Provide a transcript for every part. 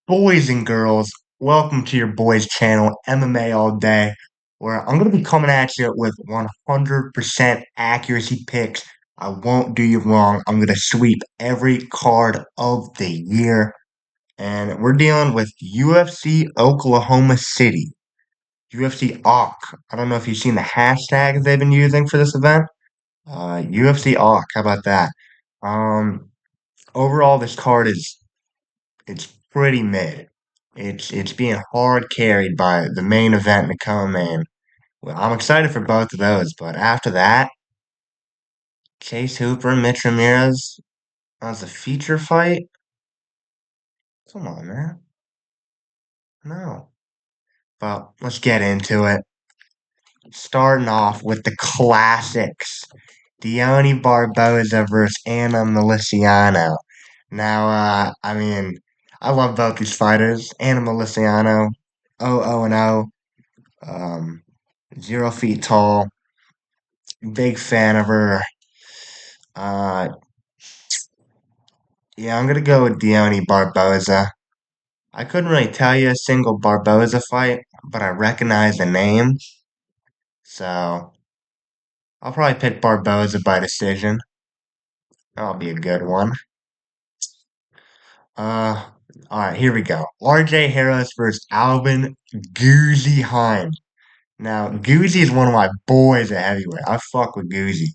Boys and girls, welcome to your boys channel, MMA All Day, where I'm going to be coming at you with 100% accuracy picks. I won't do you wrong. I'm going to sweep every card of the year. And we're dealing with UFC Oklahoma City, UFC OC. I don't know if you've seen the hashtags they've been using for this event. UFC OC, how about that? Um, Overall, this card it's pretty mid. It's being hard carried by the main event and the co-main. Well, I'm excited for both of those, but after that, Chase Hooper and Mitch Ramirez as a feature fight. Come on, man. No. But let's get into it. Starting off with the classics. Deone Barboza versus Anna Miliciano. Now, I love both these fighters. Anna Miliciano, 0-0-0. 0 feet tall. Big fan of her. Uh, yeah, I'm gonna go with Deone Barboza. I couldn't really tell you a single Barboza fight, but I recognize the name, so I'll probably pick Barboza by decision. That'll be a good one. Uh, all right, here we go. R.J. Harris versus Alvin Guzzi Heim. Now, Guzzi is one of my boys at heavyweight. I fuck with Guzzi.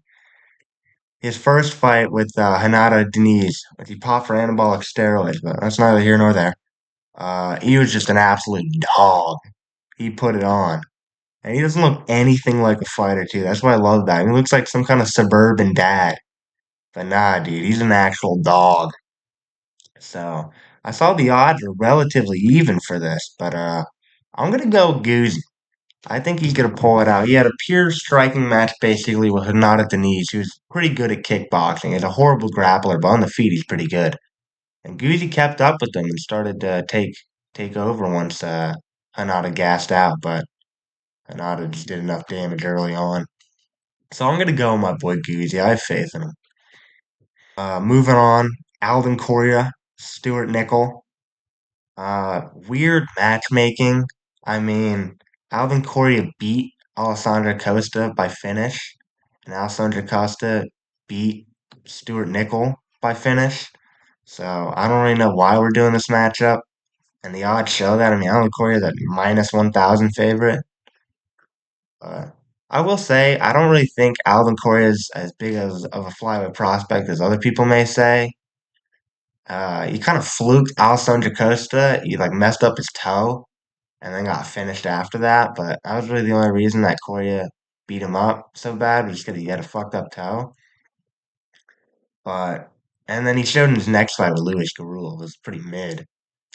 His first fight with Renato Diniz, he popped for anabolic steroids, but that's neither here nor there. He was just an absolute dog. He put it on. And he doesn't look anything like a fighter, too. That's what I love about him. He looks like some kind of suburban dad. But nah, dude, he's an actual dog. So I saw the odds are relatively even for this, but I'm gonna go Guzzi. I think he's gonna pull it out. He had a pure striking match basically with Hinata Denise, who's pretty good at kickboxing. He's a horrible grappler, but on the feet he's pretty good. And Guzzi kept up with them and started to take over once Hinata gassed out, but Hinata just did enough damage early on. So I'm gonna go with my boy Guzzi. I have faith in him. Moving on, Alvin Correa, Stuart Nickel. Weird matchmaking. I mean, Alvin Correa beat Alessandro Costa by finish, and Alessandro Costa beat Stuart Nickel by finish. So I don't really know why we're doing this matchup. And the odds show that. I mean, Alvin Correa is a minus 1,000 favorite. I will say, I don't really think Alvin Correa is as big as of a flyweight prospect as other people may say. He kind of fluked Alessandro Costa. He like messed up his toe and then got finished after that. But that was really the only reason that Correa beat him up so bad was because he had a fucked up toe. But and then he showed in his next fight with Luis Garul was pretty mid.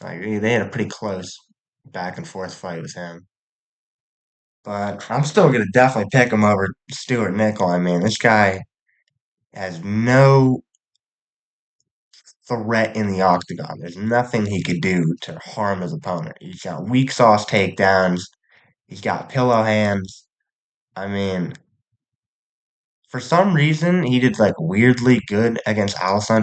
Like they had a pretty close back and forth fight with him. But I'm still gonna definitely pick him over Stuart Nickel. I mean, this guy has no threat in the octagon. There's nothing he could do to harm his opponent. He's got weak sauce takedowns. He's got pillow hands. I mean, for some reason, he did like weirdly good against Costa,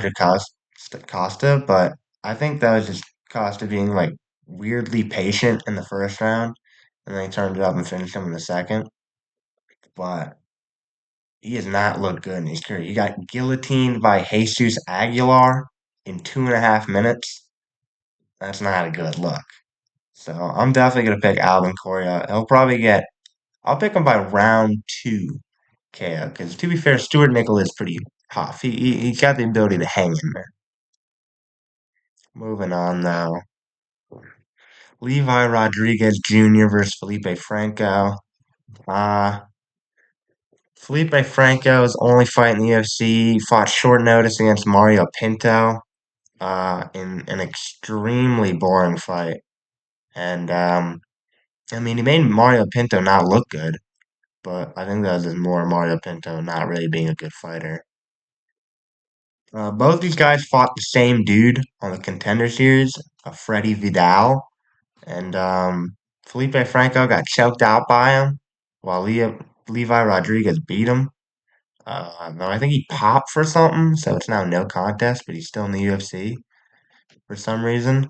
but I think that was just Costa being like weirdly patient in the first round, and then he turned it up and finished him in the second. But he has not looked good in his career. He got guillotined by Jesus Aguilar in 2.5 minutes. That's not a good look. So I'm definitely gonna pick Alvin Correa. He'll probably get. I'll pick him by round two KO. Because to be fair, Stuart Nickel is pretty tough. He's got the ability to hang in there. Moving on now. Levi Rodriguez Jr. versus Felipe Franco. Uh Felipe Franco's only fight in the UFC. Fought short notice against Mario Pinto. In an extremely boring fight. And I mean, he made Mario Pinto not look good, but I think that was just more Mario Pinto not really being a good fighter. Both these guys fought the same dude on the Contender Series, Freddie Vidal, and Felipe Franco got choked out by him, while Levi Rodriguez beat him. No, I think he popped for something, so it's now no contest, but he's still in the UFC for some reason.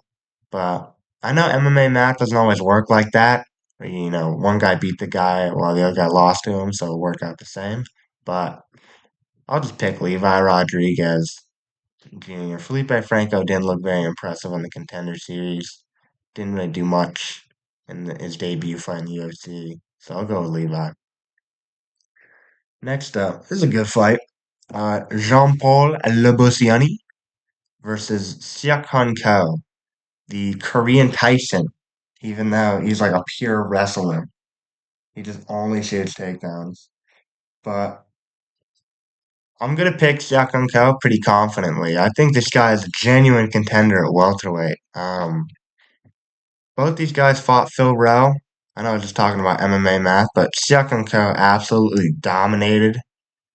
But I know MMA math doesn't always work like that. One guy beat the guy while the other guy lost to him, so it'll work out the same. But I'll just pick Levi Rodriguez Jr. Felipe Franco didn't look very impressive on the Contender Series. Didn't really do much in his debut fight in the UFC. So I'll go with Levi. Next up, this is a good fight. Jean-Paul Lebossiani versus Seok Hun Ko, the Korean Tyson, even though he's like a pure wrestler. He just only shoots takedowns. But I'm gonna pick Seok Hun Ko pretty confidently. I think this guy is a genuine contender at welterweight. Both these guys fought Phil Rowe. I know I was just talking about MMA math, but Seok Hun Ko absolutely dominated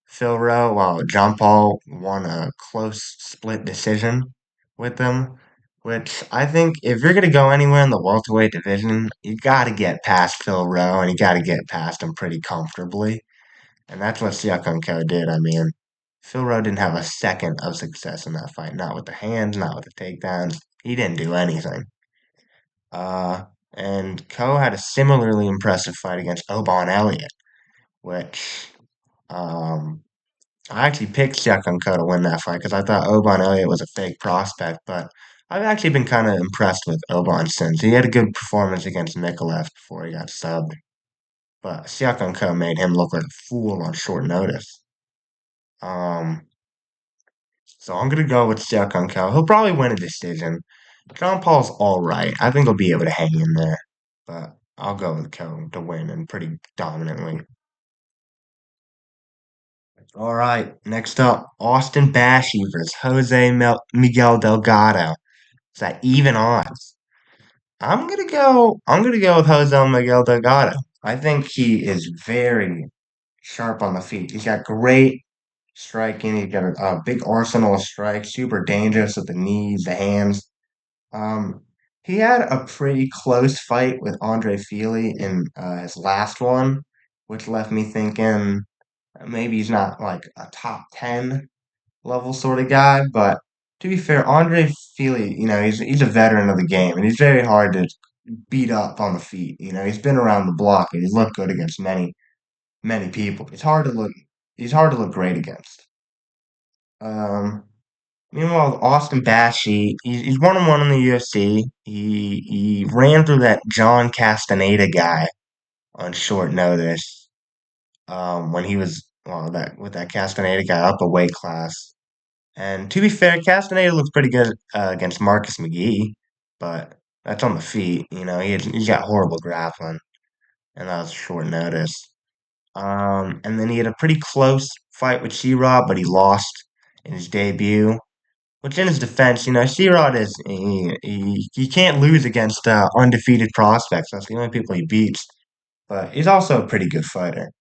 Phil Rowe, while John Paul won a close split decision with them. Which I think if you're gonna go anywhere in the welterweight division, you gotta get past Phil Rowe and you gotta get past him pretty comfortably. And that's what Siakonko did. I mean, Phil Rowe didn't have a second of success in that fight. Not with the hands, not with the takedowns. He didn't do anything. Uh, and Ko had a similarly impressive fight against Obon Elliott, which um, I actually picked Siakonko to win that fight because I thought Obon Elliott was a fake prospect, but I've actually been kind of impressed with Obon since. He had a good performance against Mikolev before he got subbed, but Siakonko made him look like a fool on short notice. Um, so I'm gonna go with Siakonko. He'll probably win a decision. John Paul's all right. I think he'll be able to hang in there, but I'll go with Ko to win and pretty dominantly. All right, next up, Austin Bashi versus Miguel Delgado. Is that even odds? I'm gonna go with Jose Miguel Delgado. I think he is very sharp on the feet. He's got great striking. He's got a big arsenal of strikes, super dangerous with the knees, the hands. Um, he had a pretty close fight with Andre Fili in his last one, which left me thinking maybe he's not like a top 10 level sort of guy, but to be fair, Andre Fili, he's a veteran of the game and he's very hard to beat up on the feet. He's been around the block and he's looked good against many people. He's hard to look great against. Um, Meanwhile, Austin Bashi, he's 1-1 in the UFC. He ran through that John Castaneda guy on short notice. When he was that with that Castaneda guy up a weight class. And to be fair, Castaneda looks pretty good against Marcus McGee, but that's on the feet. He's got horrible grappling, and that was short notice. And then he had a pretty close fight with She-Ra, but he lost in his debut. Which, in his defense, C-Rod is he can't lose against undefeated prospects. That's the only people he beats. But he's also a pretty good fighter,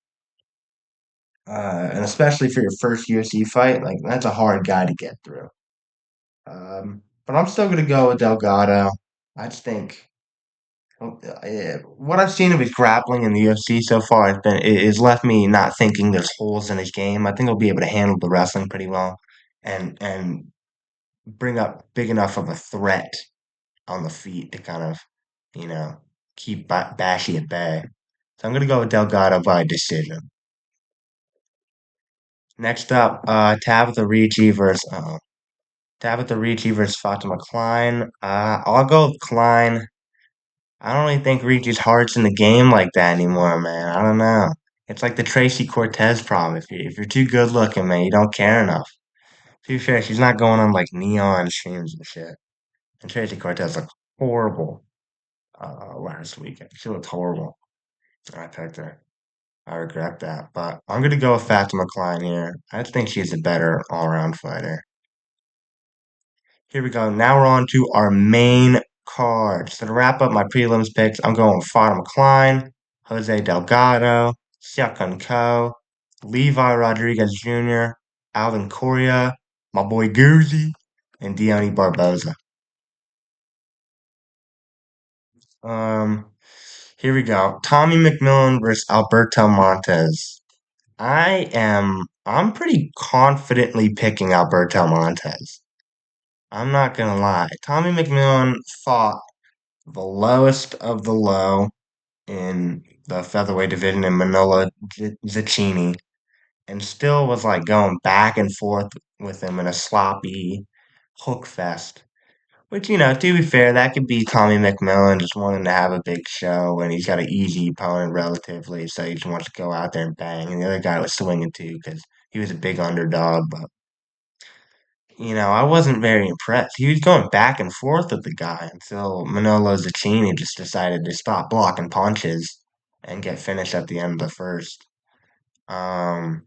and especially for your first UFC fight, like that's a hard guy to get through. But I'm still gonna go with Delgado. I just think what I've seen of his grappling in the UFC so far has left me not thinking there's holes in his game. I think he'll be able to handle the wrestling pretty well, and bring up big enough of a threat on the feet to kind of, you know, keep Bashi at bay. So I'm gonna go with Delgado by decision. Next up, Tabitha Ricci versus Fatima Klein. I'll go with Klein. I don't really think Ricci's heart's in the game like that anymore, man. I don't know. It's like the Tracy Cortez problem. If you're too good looking, man, you don't care enough. To be fair, she's not going on like neon streams and shit. And Tracy Cortez looked horrible last weekend. She looked horrible. I picked her. I regret that. But I'm gonna go with Fatima Klein here. I think she's a better all-around fighter. Here we go. Now we're on to our main card. So to wrap up my prelims picks, I'm going with Fatima Klein, Jose Delgado, Seokun Ko, Levi Rodriguez Jr., Alvin Correa, my boy Guzzi, and Deone Barboza. Um, Here we go. Tommy McMillen versus Alberto Montes. I'm pretty confidently picking Alberto Montes. I'm not gonna lie. Tommy McMillan fought the lowest of the low in the featherweight division in Manolo Zacchini, and still was like going back and forth with him in a sloppy hook fest. Which, to be fair, that could be Tommy McMillen just wanting to have a big show and he's got an easy opponent relatively, so he just wants to go out there and bang. And the other guy was swinging too because he was a big underdog, but I wasn't very impressed. He was going back and forth with the guy until Manolo Zacchini just decided to stop blocking punches and get finished at the end of the first. Um,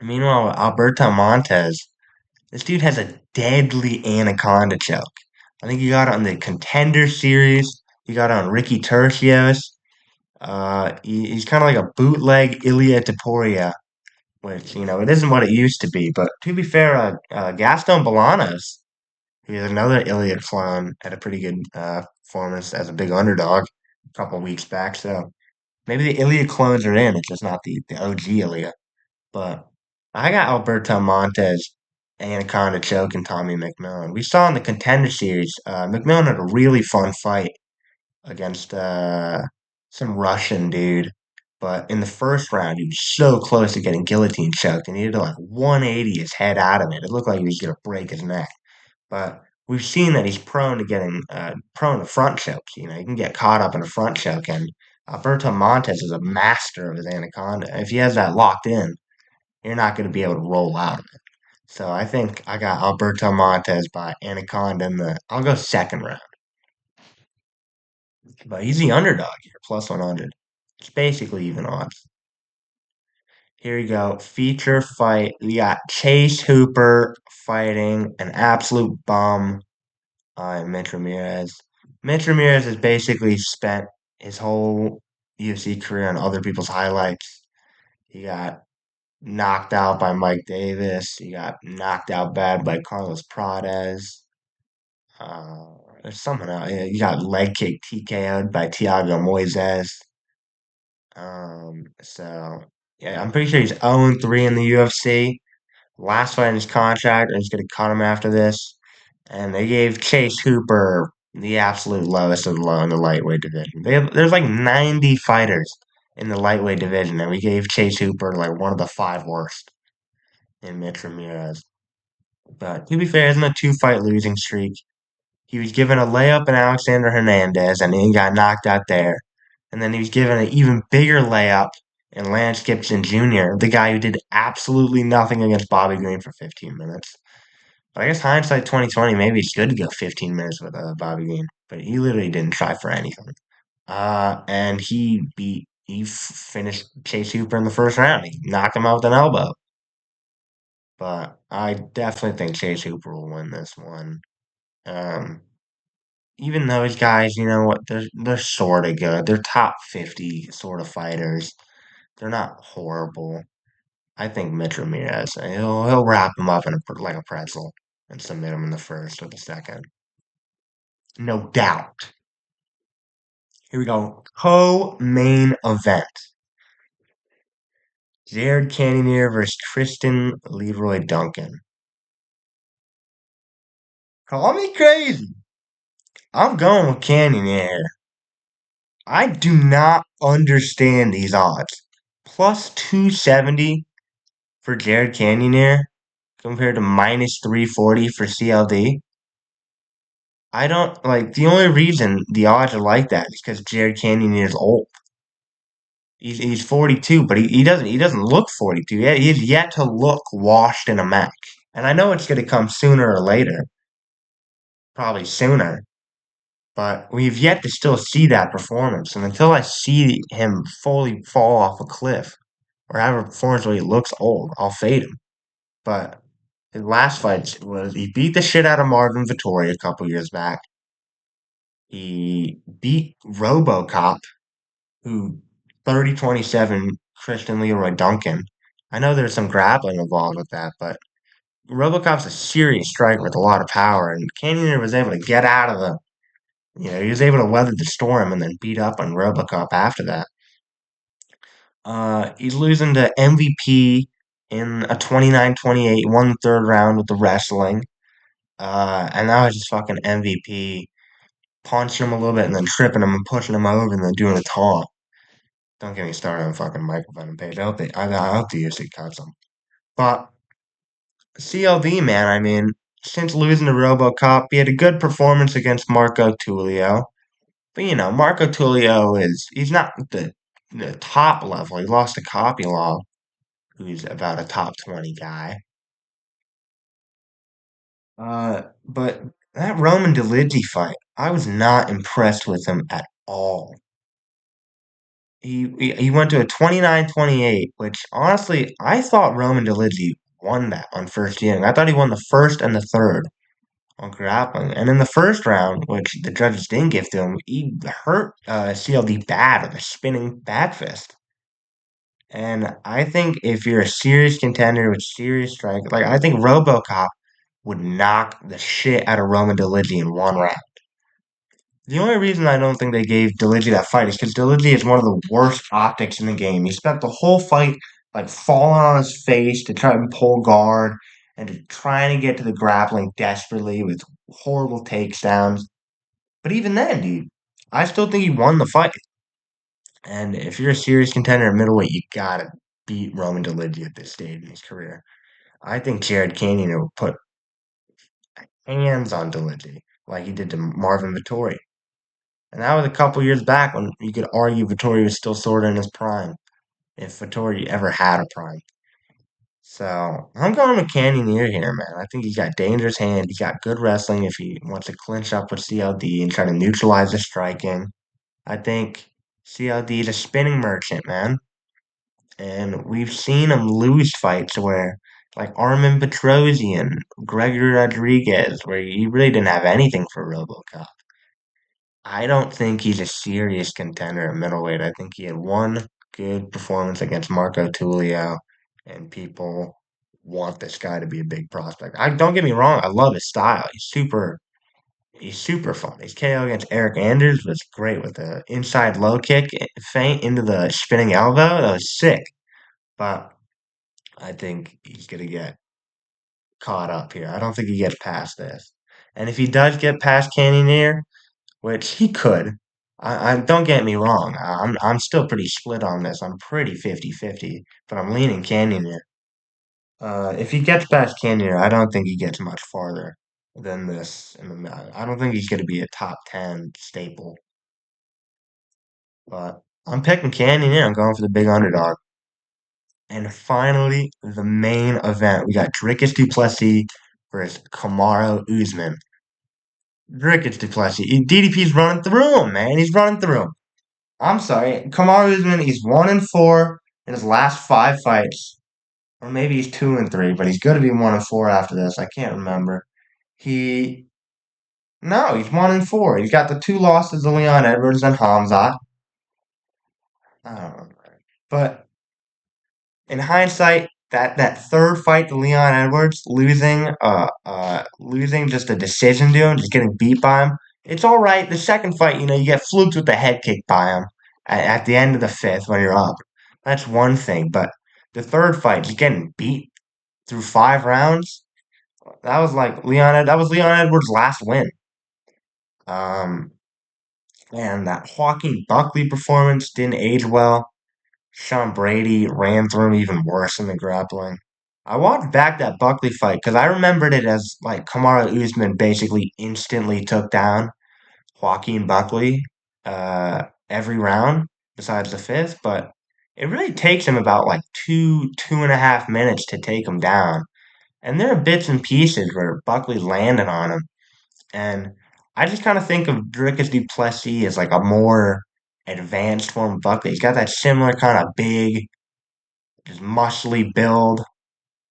Meanwhile, Alberto Montes, this dude has a deadly anaconda choke. I think he got it on the Contender Series. He got it on Ricky Tercios. He's kind of like a bootleg Ilia Topuria, which, it isn't what it used to be. But to be fair, Gaston Bolanos, who's another Ilia clone, had a pretty good performance as a big underdog a couple weeks back. So maybe the Ilia clones are in. It's just not the OG Ilia. But I got Alberto Montes, Anaconda Choke, and Tommy McMillan. We saw in the Contender Series, McMillan had a really fun fight against some Russian dude. But in the first round, he was so close to getting guillotine choked, and he had to like 180 his head out of it. It looked like he was going to break his neck. But we've seen that he's prone to getting prone to front chokes. He can get caught up in a front choke, and Alberto Montes is a master of his anaconda. If he has that locked in, you're not going to be able to roll out of it. So I think I got Alberto Montes by Anaconda in I'll go second round. But he's the underdog here, plus 100. It's basically even odds. Here we go. Feature fight. We got Chase Hooper fighting an absolute bum Mitch Ramirez. Mitch Ramirez has basically spent his whole UFC career on other people's highlights. He got knocked out by Mike Davis. He got knocked out bad by Carlos Prades. Uh, there's someone else. Yeah, you got leg kick TKO'd by Tiago Moises. So yeah, I'm pretty sure he's 0-3 in the UFC. Last fight in his contract, and he's gonna cut him after this. And they gave Chase Hooper the absolute lowest of the low in the lightweight division. There's like 90 fighters in the lightweight division, and we gave Chase Hooper like one of the five worst in Mitch Ramirez. But to be fair, isn't a two-fight losing streak. He was given a layup in Alexander Hernandez, and he got knocked out there. And then he was given an even bigger layup in Lance Gibson Jr., the guy who did absolutely nothing against Bobby Green for 15 minutes. But I guess hindsight 2020, maybe it's good to go 15 minutes with Bobby Green, but he literally didn't try for anything. And finished Chase Hooper in the first round. He knocked him out with an elbow. But I definitely think Chase Hooper will win this one. Um, Even those guys, you know what, they're sort of good. They're top 50 sort of fighters. They're not horrible. I think Mitch Ramirez, he'll wrap him up in like a pretzel and submit him in the first or the second. No doubt. Here we go. Co-main event. Jared Cannonier versus Tristan Leroy Duncan. Call me crazy. I'm going with Cannonier. I do not understand these odds. Plus 270 for Jared Cannonier compared to minus 340 for CLD. I don't like the only reason the odds are like that is because Jared Cannonier is old. He's 42, but he doesn't look 42 yet. He's yet to look washed in a match. And I know it's going to come sooner or later, probably sooner, but we've yet to still see that performance. And until I see him fully fall off a cliff or have a performance where he looks old, I'll fade him. But his last fight was he beat the shit out of Marvin Vettori a couple years back. He beat RoboCop, who 30-27 Christian Leroy Duncan. I know there's some grappling involved with that, but RoboCop's a serious striker with a lot of power, and Cannonier was able to get out of he was able to weather the storm and then beat up on RoboCop after that. He's losing to MVP in a 29-28, won the third round with the wrestling. And now he's just fucking MVP. punching him a little bit and then tripping him and pushing him over and then doing a taunt. Don't get me started on fucking Michael Venom Page. I hope the UFC cuts him. But CLD, man, I mean, since losing to RoboCop, he had a good performance against Marco Tulio. But Marco Tulio he's not the top level. He lost to Kopylov, who's about a top 20 guy. But that Roman Dolidze fight, I was not impressed with him at all. He went to a 29-28, which honestly, I thought Roman Dolidze won that on first viewing. I thought he won the first and the third on grappling. And in the first round, which the judges didn't give to him, he hurt CLD bad with a spinning back fist. And I think if you're a serious contender with serious strike, like I think RoboCop would knock the shit out of Roman Dolidze in one round. The only reason I don't think they gave Dolidze that fight is because Dolidze is one of the worst optics in the game. He spent the whole fight like falling on his face to try and pull guard and to trying to get to the grappling desperately with horrible takedowns. But even then, dude, I still think he won the fight. And if you're a serious contender at middleweight, you gotta beat Roman Dolidze at this stage in his career. I think Jared Cannonier would put hands on Dolidze like he did to Marvin Vettori. And that was a couple years back when you could argue Vettori was still sort of in his prime, if Vettori ever had a prime. So I'm going with Cannonier here, man. I think he's got dangerous hands. He's got good wrestling if he wants to clinch up with CLD and try to neutralize the striking. I think CLD is a spinning merchant, man. And we've seen him lose fights where, like Armin Petrosian, Gregory Rodriguez, where he really didn't have anything for RoboCop. I don't think he's a serious contender at middleweight. I think he had one good performance against Marco Tulio, and people want this guy to be a big prospect. I don't get me wrong, I love his style. He's super fun. His KO against Eric Anders was great with the inside low kick feint into the spinning elbow. That was sick. But I think he's gonna get caught up here. I don't think he gets past this. And if he does get past Cannonier, which he could. I don't get me wrong. I'm still pretty split on this. I'm pretty 50-50, but I'm leaning Cannonier. If he gets past Cannonier, I don't think he gets much farther than this. I don't think he's going to be a top 10 staple. But I'm picking Cannonier. I'm going for the big underdog. And finally, the main event. We got Dricus Du Plessis versus Kamaru Usman. Dricus Du Plessis. DDP's running through him, man. He's running through him. I'm sorry. Kamaru Usman, he's 1-4 in his last five fights. Or maybe he's 2-3, but he's gonna be 1-4 after this. I can't remember. He no, he's 1-4. He's got the two losses to Leon Edwards and Hamzat. I don't know. But in hindsight, that third fight to Leon Edwards, losing just a decision to him, just getting beat by him. It's all right. The second fight, you get fluked with the head kick by him at the end of the fifth when you're up. That's one thing. But the third fight, just getting beat through 5 rounds, that was Leon Edwards' last win. Um, and that Joaquin Buckley performance didn't age well. Sean Brady ran through him even worse in the grappling. I watched back that Buckley fight because I remembered it as like Kamaru Usman basically instantly took down Joaquin Buckley every round besides the fifth, but it really takes him about like 2.5 minutes to take him down. And there are bits and pieces where Buckley landed on him. And I just kind of think of Dricus Du Plessis as like a more advanced form of Buckley. He's got that similar kind of big, just muscly build.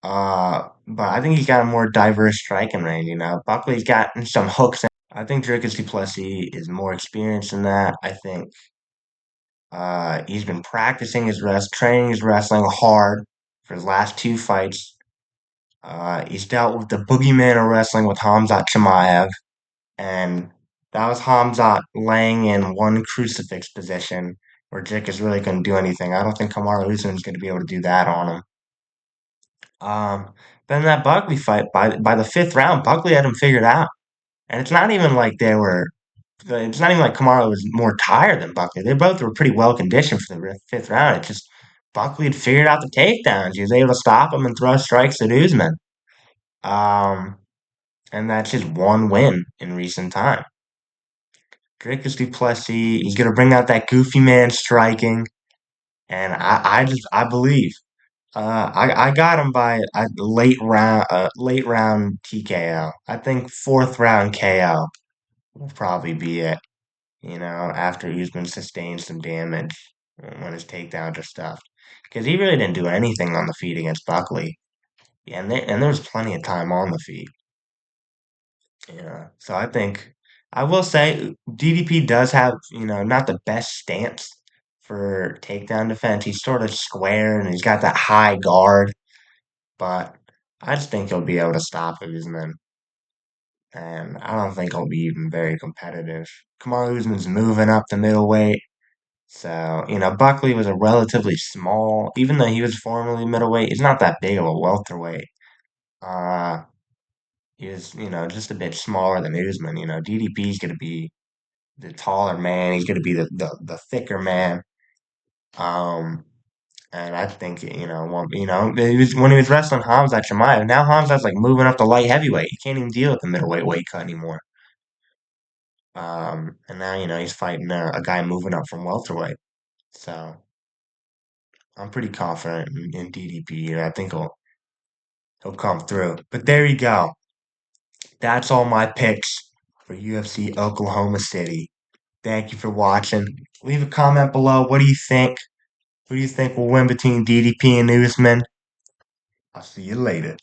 But I think he's got a more diverse striking range. Buckley's got some hooks. I think Dricus Du Plessis is more experienced in that. I think he's been practicing training his wrestling hard for his last two fights. He's dealt with the boogeyman of wrestling with Hamzat Chimaev, and that was Hamzat laying in one crucifix position where Dricus really couldn't do anything. I don't think Kamaru Usman is going to be able to do that on him. Then that Buckley fight, by the fifth round, Buckley had him figured out. And it's not even like they were It's not even like Kamaru was more tired than Buckley. They both were pretty well conditioned for the fifth round. It just Buckley had figured out the takedowns. He was able to stop him and throw strikes at Usman. Um, and that's just one win in recent time. Dricus Du Plessis, he's gonna bring out that goofy man striking, and I believe. I got him by a late round TKO. I think fourth round KO will probably be it. After Usman sustained some damage when his takedowns are stuffed, because he really didn't do anything on the feet against Buckley, and there was plenty of time on the feet. So I think I will say DDP does have not the best stance for takedown defense. He's sort of square and he's got that high guard, but I just think he'll be able to stop Usman, and I don't think he'll be even very competitive. Kamaru Usman's moving up the middleweight. So, Buckley was a relatively small, even though he was formerly middleweight, he's not that big of a welterweight. Uh, he was, just a bit smaller than Usman. DDP's going to be the taller man. He's going to be the thicker man. Um, and I think, when he was wrestling Hamzat Chimaev, now Hamzat's like moving up to light heavyweight. He can't even deal with the middleweight weight cut anymore. And now, he's fighting a guy moving up from welterweight. So I'm pretty confident in DDP here. I think he'll come through. But there you go. That's all my picks for UFC Oklahoma City. Thank you for watching. Leave a comment below. What do you think? Who do you think will win between DDP and Usman? I'll see you later.